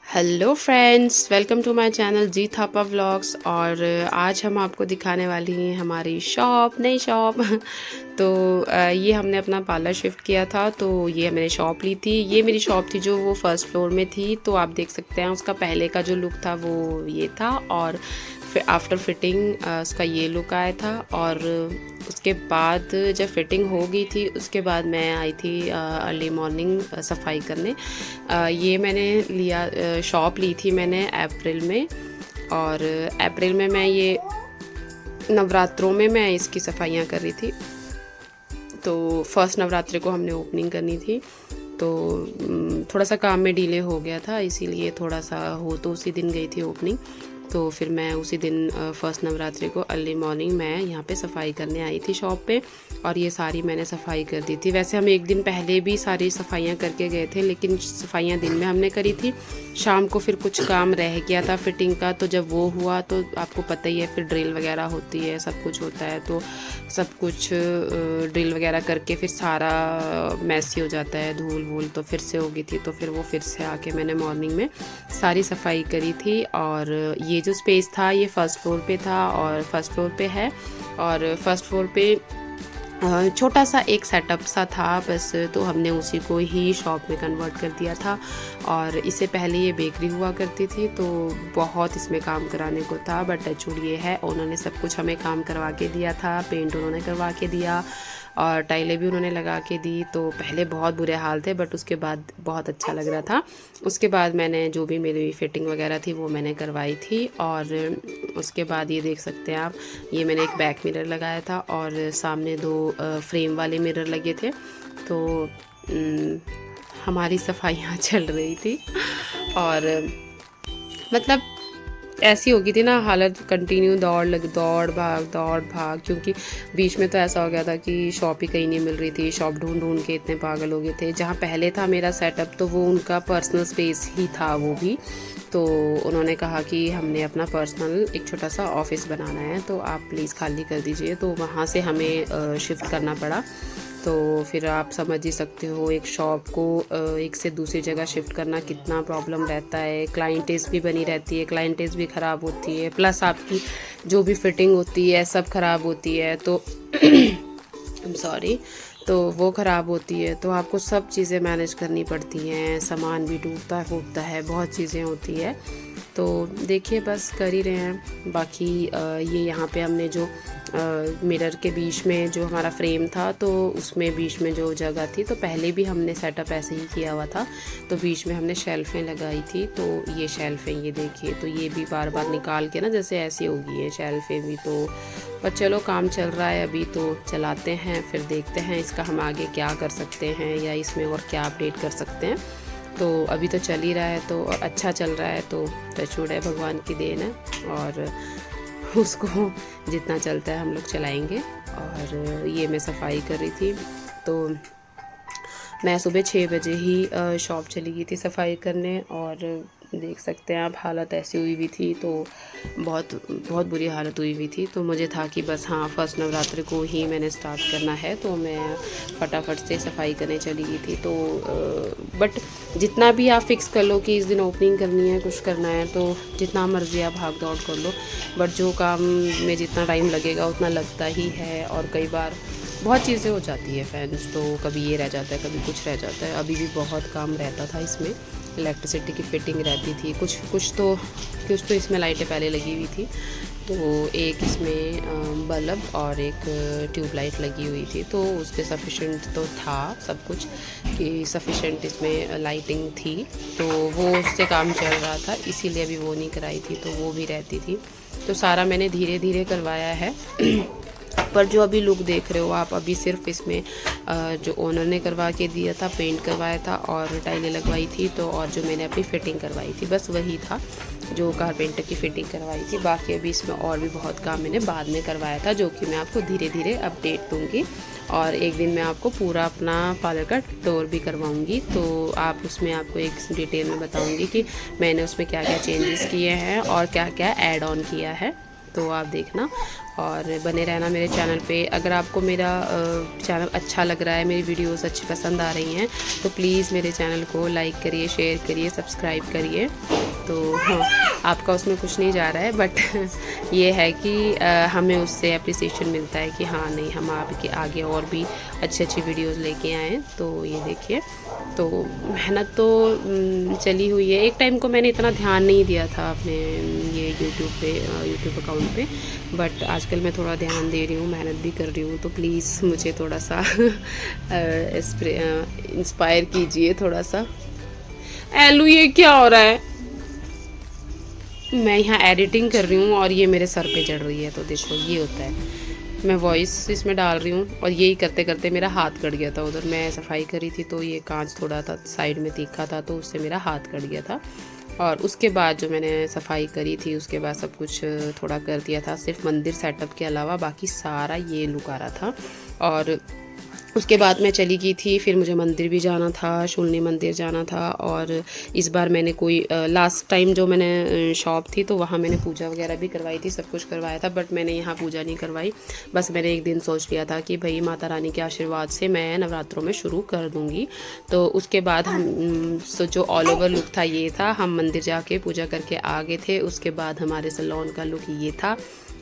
Hello friends, welcome to my channel G Thapa vlogs. और आज हम आपको दिखाने वाली हैं हमारी नई शॉप। तो ये हमने अपना पार्लर शिफ्ट किया था, तो ये मैंने शॉप ली थी। ये मेरी शॉप थी जो वो फर्स्ट फ्लोर में थी, तो आप देख सकते हैं उसका पहले का जो लुक था वो ये था, और फिर आफ्टर फिटिंग उसका ये लुक आया था। और उसके बाद जब फिटिंग हो गई थी उसके बाद मैं आई थी अर्ली मॉर्निंग सफाई करने। ये मैंने शॉप ली थी मैंने अप्रैल में, और अप्रैल में मैं ये नवरात्रों में मैं इसकी सफाइयाँ कर रही थी। तो फर्स्ट नवरात्रि को हमने ओपनिंग करनी थी, तो थोड़ा सा काम में डिले हो गया था, इसीलिए थोड़ा सा हो तो उसी दिन गई थी ओपनिंग। तो फिर मैं उसी दिन फर्स्ट नवरात्रि को अर्ली मॉर्निंग मैं यहाँ पे सफाई करने आई थी शॉप पे, और ये सारी मैंने सफाई कर दी थी। वैसे हम एक दिन पहले भी सारी सफाइयाँ करके गए थे, लेकिन सफाइयाँ दिन में हमने करी थी। शाम को फिर कुछ काम रह गया था फिटिंग का, तो जब वो हुआ तो आपको पता ही है फिर ड्रिल वगैरह होती है, सब कुछ होता है, तो सब कुछ ड्रिल वगैरह करके फिर सारा मैसी हो जाता है, धूल वूल तो फिर से हो गई थी। तो फिर वो फिर से आके मैंने मॉर्निंग में सारी सफाई करी थी। और ये जो स्पेस था ये फर्स्ट फ्लोर पे था, और फर्स्ट फ्लोर पे है, और फर्स्ट फ्लोर पे छोटा सा एक सेटअप सा था बस, तो हमने उसी को ही शॉप में कन्वर्ट कर दिया था। और इससे पहले ये बेकरी हुआ करती थी, तो बहुत इसमें काम कराने को था, बट टचवुड ये है उन्होंने सब कुछ हमें काम करवा के दिया था। पेंट उन्होंने करवा के दिया और टाइलें भी उन्होंने लगा के दी। तो पहले बहुत बुरे हाल थे, बट उसके बाद बहुत अच्छा लग रहा था। उसके बाद मैंने जो भी मेरी फिटिंग वगैरह थी वो मैंने करवाई थी। और उसके बाद ये देख सकते हैं आप, ये मैंने एक बैक मिरर लगाया था और सामने दो फ्रेम वाले मिरर लगे थे। तो हमारी सफाइयाँ चल रही थी, और मतलब ऐसी हो गई थी ना हालत, कंटिन्यू दौड़ भाग, क्योंकि बीच में तो ऐसा हो गया था कि शॉप ही कहीं नहीं मिल रही थी। शॉप ढूंढ ढूंढ के इतने पागल हो गए थे। जहाँ पहले था मेरा सेटअप तो वो उनका पर्सनल स्पेस ही था वो भी, तो उन्होंने कहा कि हमने अपना पर्सनल एक छोटा सा ऑफिस बनाना है, तो आप प्लीज़ खाली कर दीजिए। तो वहाँ से हमें शिफ्ट करना पड़ा। तो फिर आप समझ ही सकते हो एक शॉप को एक से दूसरी जगह शिफ्ट करना कितना प्रॉब्लम रहता है। क्लाइंटेज भी बनी रहती है, क्लाइंटेज भी ख़राब होती है, प्लस आपकी जो भी फिटिंग होती है सब ख़राब होती है। तो सॉरी, तो वो ख़राब होती है, तो आपको सब चीज़ें मैनेज करनी पड़ती हैं। सामान भी टूटता फूटता है, बहुत चीज़ें होती है। तो देखिए बस कर ही रहे हैं। बाकी ये यहाँ पे हमने जो मिरर के बीच में जो हमारा फ्रेम था, तो उसमें बीच में जो जगह थी, तो पहले भी हमने सेटअप ऐसे ही किया हुआ था, तो बीच में हमने शेल्फ़ें लगाई थी। तो ये शेल्फ़ें ये देखिए, तो ये भी बार बार निकाल के ना जैसे ऐसी हो गई है शेल्फ़ें भी। तो पर चलो काम चल रहा है अभी, तो चलाते हैं, फिर देखते हैं इसका हम आगे क्या कर सकते हैं या इसमें और क्या अपडेट कर सकते हैं। तो अभी तो चल ही रहा है, तो अच्छा चल रहा है, तो टचवुड है, भगवान की देन है, और उसको जितना चलता है हम लोग चलाएंगे। और ये मैं सफाई कर रही थी, तो मैं सुबह 6 बजे ही शॉप चली गई थी सफाई करने, और देख सकते हैं आप हालत ऐसी हुई हुई थी। तो बहुत बहुत बुरी हालत हुई हुई थी। तो मुझे था कि बस हाँ फर्स्ट नवरात्रि को ही मैंने स्टार्ट करना है, तो मैं फटाफट से सफाई करने चली गई थी। तो बट जितना भी आप फिक्स कर लो कि इस दिन ओपनिंग करनी है, कुछ करना है, तो जितना मर्ज़ी आप भाग दौड़ कर लो, बट जो काम में जितना टाइम लगेगा उतना लगता ही है। और कई बार बहुत चीज़ें हो जाती है फ्रेंड्स, तो कभी ये रह जाता है, कभी कुछ रह जाता है। अभी भी बहुत काम रहता था इसमें, इलेक्ट्रिसिटी की फिटिंग रहती थी, कुछ तो इसमें लाइटें पहले लगी हुई थी। तो एक इसमें बल्ब और एक ट्यूबलाइट लगी हुई थी, तो उससे सफिशेंट तो था सब कुछ कि सफिशेंट इसमें लाइटिंग थी, तो वो उससे काम चल रहा था, इसीलिए अभी वो नहीं कराई थी, तो वो भी रहती थी। तो सारा मैंने धीरे धीरे करवाया है। पर जो अभी लुक देख रहे हो आप, अभी सिर्फ इसमें जो ओनर ने करवा के दिया था, पेंट करवाया था और टाइलें लगवाई थी, तो और जो मैंने अपनी फ़िटिंग करवाई थी बस वही था जो कारपेंटर की फ़िटिंग करवाई थी। बाकी अभी इसमें और भी बहुत काम मैंने बाद में करवाया था, जो कि मैं आपको धीरे धीरे अपडेट दूँगी। और एक दिन मैं आपको पूरा अपना पार्लर का टूर भी करवाऊँगी, तो आप उसमें आपको एक डिटेल में बताऊँगी कि मैंने उसमें क्या क्या चेंजेस किए हैं और क्या क्या ऐड ऑन किया है। तो आप देखना और बने रहना मेरे चैनल पे। अगर आपको मेरा चैनल अच्छा लग रहा है, मेरी वीडियोस अच्छी पसंद आ रही हैं, तो प्लीज़ मेरे चैनल को लाइक करिए, शेयर करिए, सब्सक्राइब करिए। तो हाँ, आपका उसमें कुछ नहीं जा रहा है, बट ये है कि हमें उससे अप्रिसिएशन मिलता है कि हाँ नहीं, हम आपके आगे और भी अच्छी अच्छी वीडियोस लेके आएँ। तो ये देखिए, तो मेहनत तो चली हुई है। एक टाइम को मैंने इतना ध्यान नहीं दिया था अपने ये यूट्यूब अकाउंट पे, बट आजकल मैं थोड़ा ध्यान दे रही हूँ, मेहनत भी कर रही हूँ। तो प्लीज़ मुझे थोड़ा सा इंस्पायर कीजिए थोड़ा सा। एलू, ये क्या हो रहा है? मैं यहाँ एडिटिंग कर रही हूँ और ये मेरे सर पे चढ़ रही है। तो देखो, ये होता है, मैं वॉइस इसमें डाल रही हूँ और यही करते करते मेरा हाथ कट गया था। उधर मैं सफाई करी थी तो ये कांच थोड़ा था साइड में तीखा था, तो उससे मेरा हाथ कट गया था। और उसके बाद जो मैंने सफाई करी थी, उसके बाद सब कुछ थोड़ा कर दिया था, सिर्फ मंदिर सेटअप के अलावा बाकी सारा ये लुक आ रहा था। और उसके बाद मैं चली गई थी, फिर मुझे मंदिर भी जाना था, शूलिनी मंदिर जाना था। और इस बार मैंने कोई लास्ट टाइम जो मैंने शॉप थी तो वहाँ मैंने पूजा वगैरह भी करवाई थी, सब कुछ करवाया था, बट मैंने यहाँ पूजा नहीं करवाई। बस मैंने एक दिन सोच लिया था कि भाई माता रानी के आशीर्वाद से मैं नवरात्रों में शुरू कर दूँगी। तो उसके बाद हम जो ऑल ओवर लुक था ये था, हम मंदिर जाके पूजा करके आ गए थे। उसके बाद हमारे सैलून का लुक ये था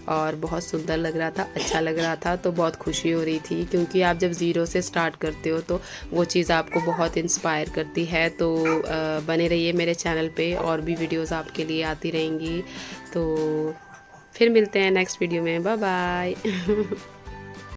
और बहुत सुंदर लग रहा था, अच्छा लग रहा था। तो बहुत खुशी हो रही थी, क्योंकि आप जब ज़ीरो से स्टार्ट करते हो तो वो चीज़ आपको बहुत इंस्पायर करती है। तो बने रहिए मेरे चैनल पे, और भी वीडियोस आपके लिए आती रहेंगी। तो फिर मिलते हैं नेक्स्ट वीडियो में, बाय बाय।